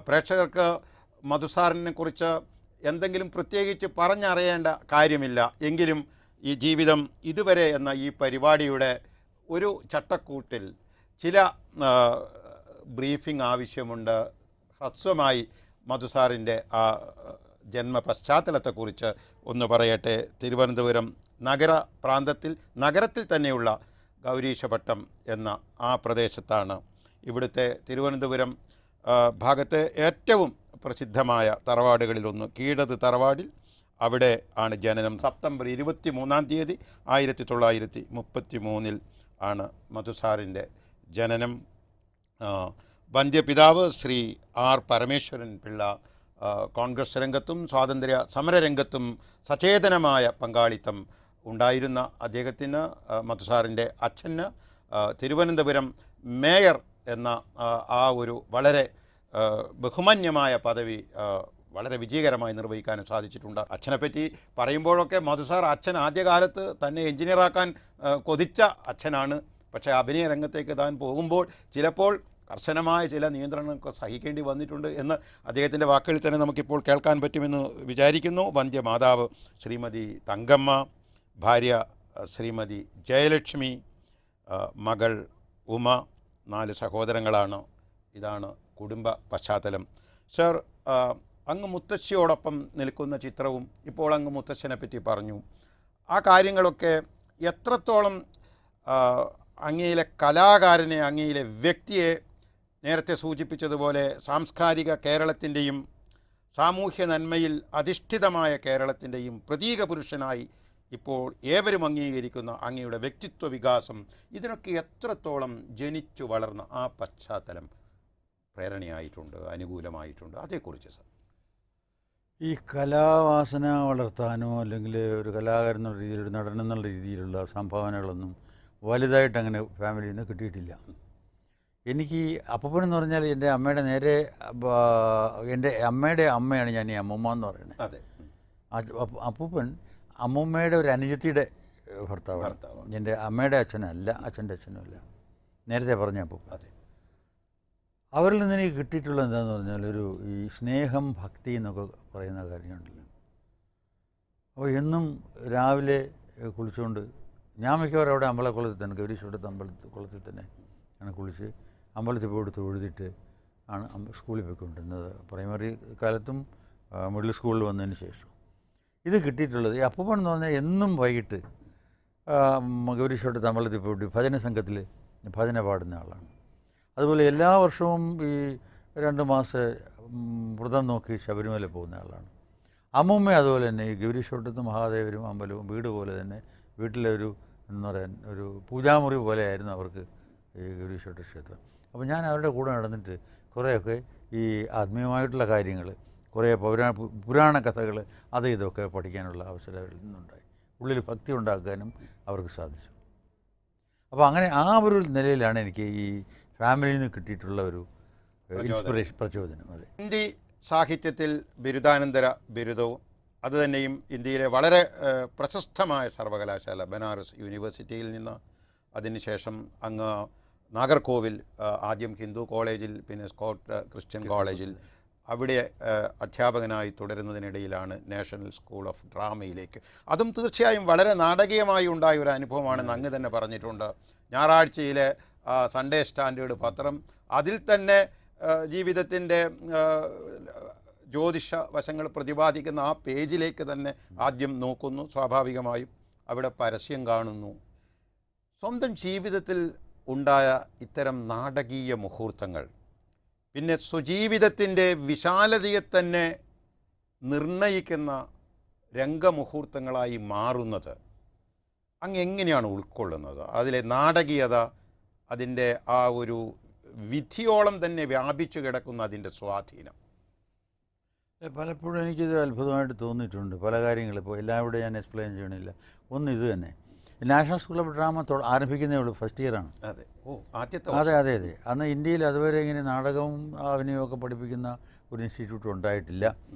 പ്രേക്ഷകർക്ക് മധുസാറിനെ കുറിച്ച് എന്തെങ്കിലും പ്രത്യേകിച്ച് പറഞ്ഞറിയേണ്ട കാര്യമില്ല. എങ്കിലും ഈ ജീവിതം ഇതുവരെ എന്ന ഈ പരിപാടിയുടെ ഒരു ചട്ടക്കൂട്ടിൽ ചില ബ്രീഫിംഗ് ആവശ്യമുണ്ട്. ഹ്രസ്വമായി മധുസാറിൻ്റെ ആ ജന്മ പശ്ചാത്തലത്തെക്കുറിച്ച് ഒന്ന് പറയട്ടെ. തിരുവനന്തപുരം നഗരത്തിൽ തന്നെയുള്ള ഗൗരീശപട്ടം എന്ന ആ പ്രദേശത്താണ്. ഇവിടുത്തെ തിരുവനന്തപുരം ഭാഗത്തെ ഏറ്റവും പ്രസിദ്ധമായ തറവാടുകളിലൊന്ന് കീഴത് തറവാടിൽ, അവിടെ ആണ് ജനനം. സെപ്റ്റംബർ 23 1933 ആണ് മധുസാറിൻ്റെ ജനനം. വന്ധ്യപിതാവ് ശ്രീ ആർ പരമേശ്വരൻ പിള്ള കോൺഗ്രസ് രംഗത്തും സ്വാതന്ത്ര്യ സമരരംഗത്തും സചേതനമായ പങ്കാളിത്തം ഉണ്ടായിരുന്ന അദ്ദേഹത്തിന്, മധുസാറിൻ്റെ അച്ഛന് തിരുവനന്തപുരം മേയർ എന്ന ആ ഒരു വളരെ ബഹുമാന്യമായ പദവി വളരെ വിജയകരമായി നിർവഹിക്കാനും സാധിച്ചിട്ടുണ്ട്. അച്ഛനെപ്പറ്റി പറയുമ്പോഴൊക്കെ മധുസാർ അച്ഛൻ ആദ്യകാലത്ത് തന്നെ എഞ്ചിനീയറാക്കാൻ കൊതിച്ച അച്ഛനാണ്. പക്ഷേ അഭിനയ രംഗത്തേക്ക് താൻ പോകുമ്പോൾ ചിലപ്പോൾ കർശനമായ ചില നിയന്ത്രണങ്ങളൊക്കെ സഹിക്കേണ്ടി വന്നിട്ടുണ്ട് എന്ന് അദ്ദേഹത്തിൻ്റെ വാക്കുകളിൽ തന്നെ നമുക്കിപ്പോൾ കേൾക്കാൻ പറ്റുമെന്ന് വിചാരിക്കുന്നു. വന്ധ്യമാതാവ് ശ്രീമതി തങ്കമ്മ, ഭാര്യ ശ്രീമതി ജയലക്ഷ്മി, മകൾ ഉമ, 4 സഹോദരങ്ങളാണ്. ഇതാണ് കുടുംബ പശ്ചാത്തലം. സർ, അങ്ങ് മുത്തശ്ശിയോടൊപ്പം നിൽക്കുന്ന ചിത്രവും ഇപ്പോൾ അങ്ങ് മുത്തശ്ശനെ പറ്റി പറഞ്ഞു. ആ കാര്യങ്ങളൊക്കെ എത്രത്തോളം അങ്ങയിലെ കലാകാരനെ, അങ്ങയിലെ വ്യക്തിയെ, നേരത്തെ സൂചിപ്പിച്ചതുപോലെ സാംസ്കാരിക കേരളത്തിൻ്റെയും സാമൂഹ്യ നന്മയിൽ അധിഷ്ഠിതമായ കേരളത്തിൻ്റെയും പ്രതീക പുരുഷനായി ഇപ്പോൾ ഏവരും അംഗീകരിക്കുന്ന അങ്ങയുടെ വ്യക്തിത്വ വികാസം, ഇതിനൊക്കെ എത്രത്തോളം ജനിച്ചു വളർന്ന ആ പശ്ചാത്തലം പ്രേരണയായിട്ടുണ്ട്, അനുകൂലമായിട്ടുണ്ട്? അതേക്കുറിച്ച് സർ. ഈ കലാവാസന വളർത്താനോ അല്ലെങ്കിൽ ഒരു കലാകാരൻ എന്നുള്ള രീതിയിൽ, ഒരു നടൻ എന്നുള്ള രീതിയിലുള്ള സംഭാവനകളൊന്നും വലുതായിട്ട് അങ്ങനെ ഫാമിലിയിൽ നിന്ന് കിട്ടിയിട്ടില്ല. എനിക്ക് അപ്പൂപ്പനെന്ന് പറഞ്ഞാൽ എൻ്റെ അമ്മയുടെ നേരെ, എൻ്റെ അമ്മയുടെ അമ്മയാണ് ഞാൻ ഈ അമ്മൂമ്മ എന്ന് പറയുന്നത്. അതെ. അപ്പൂപ്പൻ അമ്മൂമ്മയുടെ ഒരു അനുജത്തിയുടെ ഭർത്താവാണ്. എൻ്റെ അമ്മയുടെ അച്ഛനല്ല, അച്ഛൻ്റെ അച്ഛനുമല്ല, നേരത്തെ പറഞ്ഞ അപ്പൂപ്പൻ. അതെ. അവരിൽ നിന്ന് എനിക്ക് കിട്ടിയിട്ടുള്ളത് എന്താണെന്ന് പറഞ്ഞാൽ ഈ സ്നേഹം, ഭക്തി എന്നൊക്കെ പറയുന്ന കാര്യമുണ്ടല്ലോ. അപ്പോൾ എന്നും രാവിലെ കുളിച്ചുകൊണ്ട്, ഞാൻ മിക്കവാറും അവിടെ അമ്പലക്കുളത്തിൽ തന്നെ, ഗൗരീശ്വരത്തെ കുളത്തിൽ തന്നെ ആണ് കുളിച്ച് അമ്പലത്തിൽ പോയിട്ട് തൊഴുതിട്ട് ആണ് സ്കൂളിൽ പോയിക്കൊണ്ടിരുന്നത്. പ്രൈമറി കാലത്തും മിഡിൽ സ്കൂളിൽ വന്നതിന് ശേഷം ഇത് കിട്ടിയിട്ടുള്ളത്. ഈ അപ്പൂപ്പൻ എന്ന് പറഞ്ഞാൽ എന്നും വൈകിട്ട് ഗൗരീശ്വരത്തെ അമ്പലത്തിൽ പോയിട്ട് ഭജന സംഘത്തിൽ ഭജന പാടുന്ന ആളാണ്. അതുപോലെ എല്ലാ വർഷവും ഈ 2 മാസം വ്രതം നോക്കി ശബരിമല പോകുന്ന ആളാണ്. അമ്മൂമ്മ അതുപോലെ തന്നെ ഈ ഗൗരീശ്വരത്തും മഹാദേവരും അമ്പലവും വീട് പോലെ തന്നെ, വീട്ടിലെ എന്താ പറയാൻ ഒരു പൂജാമുറി പോലെയായിരുന്നു അവർക്ക് ഈ ഗൗരീശ്വര ക്ഷേത്രം. അപ്പോൾ ഞാൻ അവരുടെ കൂടെ നടന്നിട്ട് കുറേയൊക്കെ ഈ ആത്മീയമായിട്ടുള്ള കാര്യങ്ങൾ, കുറേ പുരാണ കഥകൾ, ഇതൊക്കെ പഠിക്കാനുള്ള അവസരം അവരിൽ നിന്നുണ്ടായി. ഉള്ളിൽ ഭക്തി ഉണ്ടാക്കാനും അവർക്ക് സാധിച്ചു. അപ്പോൾ അങ്ങനെ ആ ഒരു നിലയിലാണ് എനിക്ക് ഈ ഫാമിലിയിൽ നിന്ന് കിട്ടിയിട്ടുള്ള ഒരു ഇൻസ്പിറേഷൻ, പ്രചോദനം. അതെ. ഹിന്ദി സാഹിത്യത്തിൽ ബിരുദാനന്തര ബിരുദവും, അതുതന്നെയും ഇന്ത്യയിലെ വളരെ പ്രശസ്തമായ സർവകലാശാല ബനാറസ് യൂണിവേഴ്സിറ്റിയിൽ നിന്ന്, അതിനുശേഷം അങ്ങ് നാഗർകോവിൽ ആദ്യം ഹിന്ദു കോളേജിൽ, പിന്നെ സ്കോട്ട് ക്രിസ്ത്യൻ കോളേജിൽ, അവിടെ അധ്യാപകനായി തുടരുന്നതിനിടയിലാണ് നാഷണൽ സ്കൂൾ ഓഫ് ഡ്രാമയിലേക്ക്. അതും തീർച്ചയായും വളരെ നാടകീയമായി ഉണ്ടായ ഒരു അനുഭവമാണെന്ന് അങ്ങ് തന്നെ പറഞ്ഞിട്ടുണ്ട്. ഞായറാഴ്ചയിലെ സൺഡേ സ്റ്റാൻഡേർഡ് പത്രം, അതിൽ തന്നെ ജീവിതത്തിൻ്റെ ജ്യോതിഷ വശങ്ങൾ പ്രതിപാദിക്കുന്ന ആ പേജിലേക്ക് തന്നെ ആദ്യം നോക്കുന്നു. സ്വാഭാവികമായും അവിടെ പരസ്യം കാണുന്നു. സ്വന്തം ജീവിതത്തിൽ ഉണ്ടായ ഇത്തരം നാടകീയ മുഹൂർത്തങ്ങൾ പിന്നെ സ്വജീവിതത്തിൻ്റെ വിശാലതയെ തന്നെ നിർണയിക്കുന്ന രംഗമുഹൂർത്തങ്ങളായി മാറുന്നത് അങ്ങ് എങ്ങനെയാണ് ഉൾക്കൊള്ളുന്നത്? അതിലെ നാടകീയത, അതിൻ്റെ ആ ഒരു വിധിയോളം തന്നെ വ്യാപിച്ചു കിടക്കുന്ന അതിൻ്റെ സ്വാധീനം. പലപ്പോഴും എനിക്കിത് അത്ഭുതമായിട്ട് തോന്നിയിട്ടുണ്ട്. പല കാര്യങ്ങൾ ഇപ്പോൾ എല്ലാവരും ഞാൻ എക്സ്പ്ലെയിൻ ചെയ്യണില്ല. ഒന്ന് ഇത് തന്നെ, നാഷണൽ സ്കൂൾ ഓഫ് ഡ്രാമ ആരംഭിക്കുന്നേ ഉള്ളൂ, ഫസ്റ്റ് ഇയറാണ്. അതെ. ആദ്യത്തെ. അതെ അതെ അതെ. അന്ന് ഇന്ത്യയിൽ അതുവരെ ഇങ്ങനെ നാടകവും അഭിനയമൊക്കെ പഠിപ്പിക്കുന്ന ഒരു ഇൻസ്റ്റിറ്റ്യൂട്ട് ഉണ്ടായിട്ടില്ല.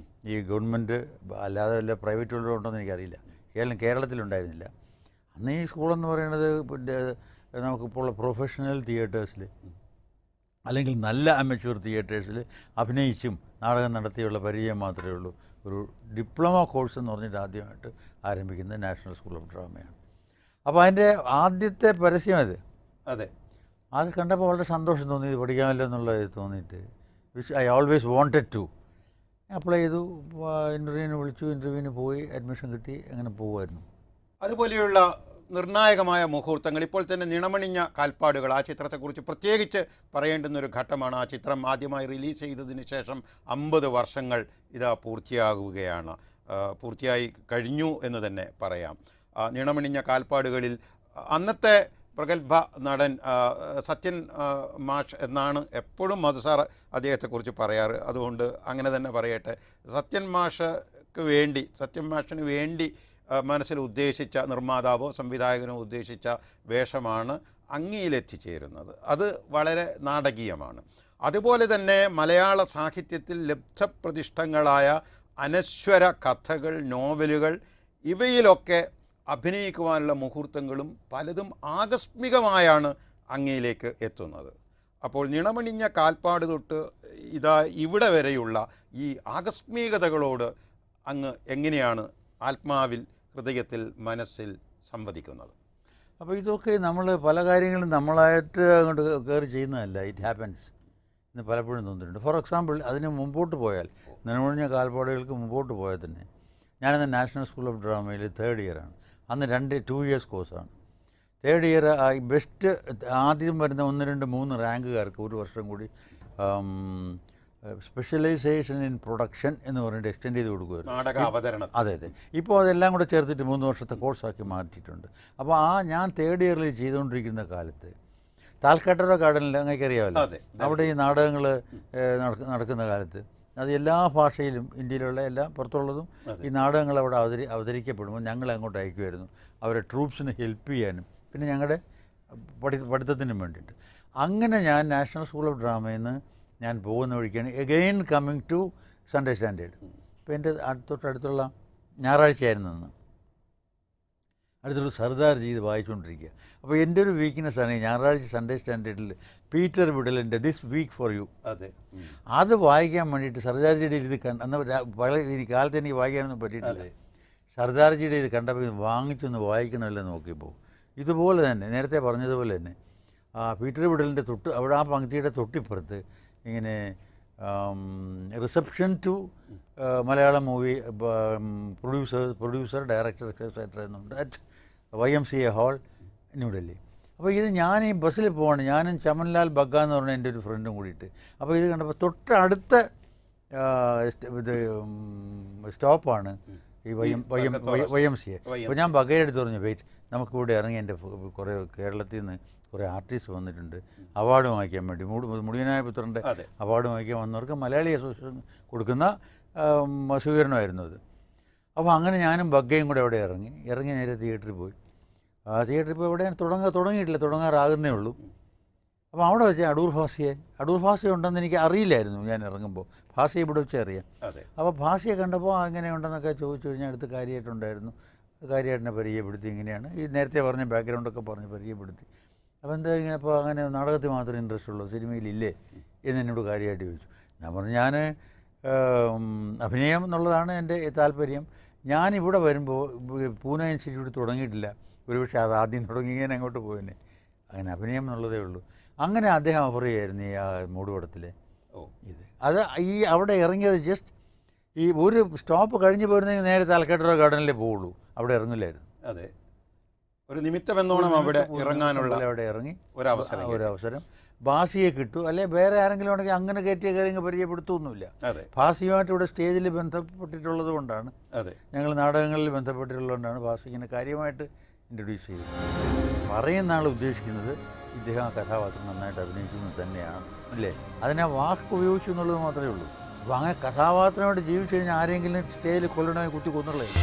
ഈ ഗവൺമെൻറ് അല്ലാതെ വല്ല പ്രൈവറ്റുകളിലും ഉണ്ടോയെന്ന് എനിക്കറിയില്ല. കേരളത്തിലുണ്ടായിരുന്നില്ല. അന്ന് ഈ സ്കൂളെന്ന് പറയുന്നത് നമുക്കിപ്പോൾ പ്രൊഫഷണൽ തിയേറ്റേഴ്സിൽ അല്ലെങ്കിൽ നല്ല അമച്വർ തിയേറ്റേഴ്സിൽ അഭിനയിച്ചും നാടകം നടത്തിയുള്ള പരിചയം മാത്രമേ ഉള്ളൂ. ഒരു ഡിപ്ലോമ കോഴ്സ് എന്ന് പറഞ്ഞിട്ട് ആദ്യമായിട്ട് ആരംഭിക്കുന്നത് നാഷണൽ സ്കൂൾ ഓഫ് ഡ്രാമയാണ്. അപ്പോൾ അതിൻ്റെ ആദ്യത്തെ പരസ്യം അത്. അതെ, അത് കണ്ടപ്പോൾ വളരെ സന്തോഷം തോന്നി, ഇത് പഠിക്കാമല്ലോ എന്നുള്ളത് തോന്നിയിട്ട്, which I always wanted to. Apply ചെയ്തു, ഇൻ്റർവ്യൂവിന് വിളിച്ചു, ഇൻ്റർവ്യൂവിന് പോയി, അഡ്മിഷൻ കിട്ടി, അങ്ങനെ പോകുമായിരുന്നു. അതുപോലെയുള്ള നിർണായകമായ മുഹൂർത്തങ്ങൾ, ഇപ്പോൾ തന്നെ നിണമണിഞ്ഞ കാൽപ്പാടുകൾ, ആ ചിത്രത്തെക്കുറിച്ച് പ്രത്യേകിച്ച് പറയേണ്ടുന്നൊരു ഘട്ടമാണ്. ആ ചിത്രം ആദ്യമായി റിലീസ് ചെയ്തതിന് ശേഷം 50 വർഷങ്ങൾ ഇതാ പൂർത്തിയാകുകയാണ്, പൂർത്തിയായി കഴിഞ്ഞു എന്ന് തന്നെ പറയാം. നിണമണിഞ്ഞ കാൽപ്പാടുകളിൽ അന്നത്തെ പ്രഗത്ഭ നടൻ സത്യൻ മാഷ് എന്നാണ് എപ്പോഴും മധുസാർ അദ്ദേഹത്തെക്കുറിച്ച് പറയാറ്. അതുകൊണ്ട് അങ്ങനെ തന്നെ പറയട്ടെ. സത്യൻ മാഷിന് വേണ്ടി മനസ്സിൽ ഉദ്ദേശിച്ച നിർമ്മാതാവോ സംവിധായകനോ ഉദ്ദേശിച്ച വേഷമാണ് അങ്ങയിലെത്തിച്ചേരുന്നത്. അത് വളരെ നാടകീയമാണ്. അതുപോലെ തന്നെ മലയാള സാഹിത്യത്തിൽ ലബ്ധപ്രതിഷ്ഠങ്ങളായ അനശ്വര കഥകൾ, നോവലുകൾ, ഇവയിലൊക്കെ അഭിനയിക്കുവാനുള്ള മുഹൂർത്തങ്ങളും പലതും ആകസ്മികമായാണ് അങ്ങയിലേക്ക് എത്തുന്നത്. അപ്പോൾ നിണമണിഞ്ഞ കാൽപ്പാട് തൊട്ട് ഇതാ ഇവിടെ വരെയുള്ള ഈ ആകസ്മികതകളോട് അങ്ങ് എങ്ങനെയാണ് ആത്മാവിൽ, ഹൃദയത്തിൽ, മനസ്സിൽ സംവദിക്കുന്നത്? അപ്പോൾ ഇതൊക്കെ നമ്മൾ പല കാര്യങ്ങളും നമ്മളായിട്ട് അങ്ങോട്ട് കയറി ചെയ്യുന്നതല്ല, ഇറ്റ് ഹാപ്പൻസ് എന്ന് പലപ്പോഴും തോന്നിയിട്ടുണ്ട്. ഫോർ എക്സാമ്പിൾ, അതിന് മുമ്പോട്ട് പോയാൽ, നിലമൊഴിഞ്ഞ കാൽപ്പാടുകൾക്ക് മുമ്പോട്ട് പോയാൽ തന്നെ ഞാനിന്ന് നാഷണൽ സ്കൂൾ ഓഫ് ഡ്രാമയിൽ 3rd ഇയറാണ്. അന്ന് 2 years കോഴ്സാണ്. 3rd ഇയർ ബെസ്റ്റ് ആദ്യം വരുന്ന 1, 2, 3 റാങ്കുകാർക്ക് ഒരു വർഷം കൂടി സ്പെഷ്യലൈസേഷൻ ഇൻ പ്രൊഡക്ഷൻ എന്ന് പറഞ്ഞിട്ട് എക്സ്റ്റെൻഡ് ചെയ്ത് കൊടുക്കുമായിരുന്നു. അതെ. ഇപ്പോൾ അതെല്ലാം കൂടെ ചേർത്തിട്ട് 3 വർഷത്തെ കോഴ്സാക്കി മാറ്റിയിട്ടുണ്ട്. അപ്പോൾ ഞാൻ 3rd ഇയറിൽ ചെയ്തുകൊണ്ടിരിക്കുന്ന കാലത്ത് താൽക്കാട്ടറ ഗാർഡനിൽ അങ്ങേക്കറിയാമല്ലോ, അവിടെ ഈ നാടകങ്ങൾ നടക്കുന്ന കാലത്ത് അത് എല്ലാ ഭാഷയിലും, ഇന്ത്യയിലുള്ള എല്ലാ പുറത്തുള്ളതും ഈ നാടകങ്ങൾ അവിടെ അവതരിക്കപ്പെടുമ്പോൾ ഞങ്ങൾ അങ്ങോട്ട് അയക്കുമായിരുന്നു, അവരെ ട്രൂപ്സിന് ഹെൽപ്പ് ചെയ്യാനും പിന്നെ ഞങ്ങളുടെ പഠിത്തത്തിനും വേണ്ടിയിട്ട്. അങ്ങനെ ഞാൻ നാഷണൽ സ്കൂൾ ഓഫ് ഡ്രാമയിൽ നിന്ന് ഞാൻ പോകുന്ന വഴിക്കാണ് again coming to Sunday standard. ഇപ്പോൾ എൻ്റെ തൊട്ടടുത്തുള്ള ഞായറാഴ്ചയായിരുന്നു അന്ന്, അടുത്തൊരു സർദാർജി ഇത് വായിച്ചുകൊണ്ടിരിക്കുക. അപ്പോൾ എൻ്റെ ഒരു വീക്ക്നെസ്സാണ് ഈ ഞായറാഴ്ച സൺഡേ സ്റ്റാൻഡേർഡിൽ പീറ്റർ വിഡലിൻ്റെ ദിസ് വീക്ക് ഫോർ യു, അത് വായിക്കാൻ വേണ്ടിയിട്ട് സർദാർജിയുടെ ഇത് അന്ന് കാലത്ത് എനിക്ക് വായിക്കാനൊന്നും പറ്റിയിട്ടില്ല. സർദാർജിയുടെ ഇത് കണ്ടപ്പോൾ ഇത് വാങ്ങിച്ചൊന്ന് വായിക്കണമല്ലോ നോക്കിയപ്പോൾ ഇതുപോലെ തന്നെ നേരത്തെ പറഞ്ഞതുപോലെ തന്നെ പീറ്റർ വിഡലിൻ്റെ അവിടെ ആ പങ്ക്തിയുടെ തൊട്ടിപ്പുറത്ത് ഇങ്ങനെ reception to Malayalam movie producer director etcetera എന്നുണ്ട് അറ്റ് YMCA ഹാൾ, ന്യൂഡൽഹി. അപ്പോൾ ഇത് ഞാൻ ഈ ബസ്സിൽ പോവാണ്, ഞാനും ചമൻലാൽ ബഗ്ഗ എന്ന് പറഞ്ഞ എൻ്റെ ഒരു ഫ്രണ്ടും കൂടിയിട്ട്. അപ്പോൾ ഇത് കണ്ടപ്പോൾ തൊട്ടടുത്ത ഇത് സ്റ്റോപ്പാണ് ഈ YMCA. അപ്പോൾ ഞാൻ ബഗ്ഗയുടെ അടുത്ത് പറഞ്ഞു, വെയിറ്റ്, നമുക്കിവിടെ ഇറങ്ങി എൻ്റെ കുറേ കേരളത്തിൽ നിന്ന് കുറേ ആർട്ടിസ്റ്റ് വന്നിട്ടുണ്ട് അവാർഡ് വാങ്ങിക്കാൻ വേണ്ടി, മുടിയനായ പുത്രൻ്റെ അവാർഡ് വാങ്ങിക്കാൻ വന്നവർക്ക് മലയാളി അസോസിയേഷൻ കൊടുക്കുന്ന സ്വീകരണമായിരുന്നു അത്. അപ്പോൾ അങ്ങനെ ഞാനും ബഗ്ഗയും കൂടെ അവിടെ ഇറങ്ങി നേരെ തിയേറ്ററിൽ പോയി. തിയേറ്ററിൽ പോയി ഇവിടെ തുടങ്ങിയിട്ടില്ല, തുടങ്ങാറാകുന്നേ ഉള്ളൂ. അപ്പോൾ അവിടെ വെച്ച് അടൂർ ഭാസിയ ഉണ്ടെന്ന് എനിക്ക് അറിയില്ലായിരുന്നു. ഞാൻ ഇറങ്ങുമ്പോൾ ഭാസിയെ ഇവിടെ വെച്ച് അറിയാം. അപ്പോൾ ഭാസിയെ കണ്ടപ്പോൾ എങ്ങനെയുണ്ടെന്നൊക്കെ ചോദിച്ചു കഴിഞ്ഞാൽ അടുത്ത് കാര്യമായിട്ടുണ്ടായിരുന്നു. കാര്യമായിട്ടിനെ പരിചയപ്പെടുത്തി, ഇങ്ങനെയാണ് ഈ നേരത്തെ പറഞ്ഞ ബാക്ക്ഗ്രൗണ്ടൊക്കെ പറഞ്ഞ് പരിചയപ്പെടുത്തി. അപ്പോൾ എന്താ ഇങ്ങനെ, അപ്പോൾ അങ്ങനെ നാടകത്തിൽ മാത്രമേ ഇൻട്രസ്റ്റ് ഉള്ളൂ, സിനിമയിലില്ലേ എന്ന് എന്നോട് കാര്യമായിട്ട് ചോദിച്ചു. ഞാൻ പറഞ്ഞു, ഞാൻ അഭിനയം എന്നുള്ളതാണ് എൻ്റെ താല്പര്യം. ഞാനിവിടെ വരുമ്പോൾ പൂനെ ഇൻസ്റ്റിറ്റ്യൂട്ട് തുടങ്ങിയിട്ടില്ല, ഒരുപക്ഷെ അത് ആദ്യം തുടങ്ങി ഇങ്ങനെ അങ്ങോട്ട് പോയെന്നെ, അങ്ങനെ അഭിനയം എന്നുള്ളതേ ഉള്ളൂ. അങ്ങനെ അദ്ദേഹം ഓഫർ ചെയ്യായിരുന്നു ഈ മൂടുപടത്തിലെ ഇത്. അത് ഈ അവിടെ ഇറങ്ങിയത് ജസ്റ്റ് ഈ ഒരു സ്റ്റോപ്പ് കഴിഞ്ഞ് പോയിരുന്നെങ്കിൽ നേരെ താൽക്കാട്ടറ ഗാർഡനിലേ പോവുള്ളൂ, അവിടെ ഇറങ്ങില്ലായിരുന്നു. അതെ, ഒരു നിമിത്തമെന്നോണം അവിടെ ഇറങ്ങാനുള്ള അവിടെ ഇറങ്ങി ഒരവസരം ഭാസിയെ കിട്ടും, അല്ലെ വേറെ ആരെങ്കിലും ഉണ്ടെങ്കിൽ അങ്ങനെ കയറ്റിയ കാര്യങ്ങൾ പരിചയപ്പെടുത്തൊന്നുമില്ല. ഭാസിയുമായിട്ട് ഇവിടെ സ്റ്റേജിൽ ബന്ധപ്പെട്ടിട്ടുള്ളത് കൊണ്ടാണ്, ഞങ്ങൾ നാടകങ്ങളിൽ ബന്ധപ്പെട്ടിട്ടുള്ളതുകൊണ്ടാണ് ഭാസി ഇങ്ങനെ കാര്യമായിട്ട് ഇൻട്രൊഡ്യൂസ് ചെയ്തത്. പറയുന്ന ആൾ ഉദ്ദേശിക്കുന്നത് ഇദ്ദേഹം ആ കഥാപാത്രം നന്നായിട്ട് അഭിനയിക്കുന്നത് തന്നെയാണ്, അല്ലേ? അതിനെ വാക്ക് ഉപയോഗിച്ചു എന്നുള്ളത് മാത്രമേ ഉള്ളൂ. അപ്പോൾ അങ്ങനെ കഥാപാത്രമായിട്ട് ജീവിച്ചു കഴിഞ്ഞാൽ ആരെങ്കിലും സ്റ്റേജിൽ കൊല്ലണമായി കുത്തി കൊന്നുള്ളത്.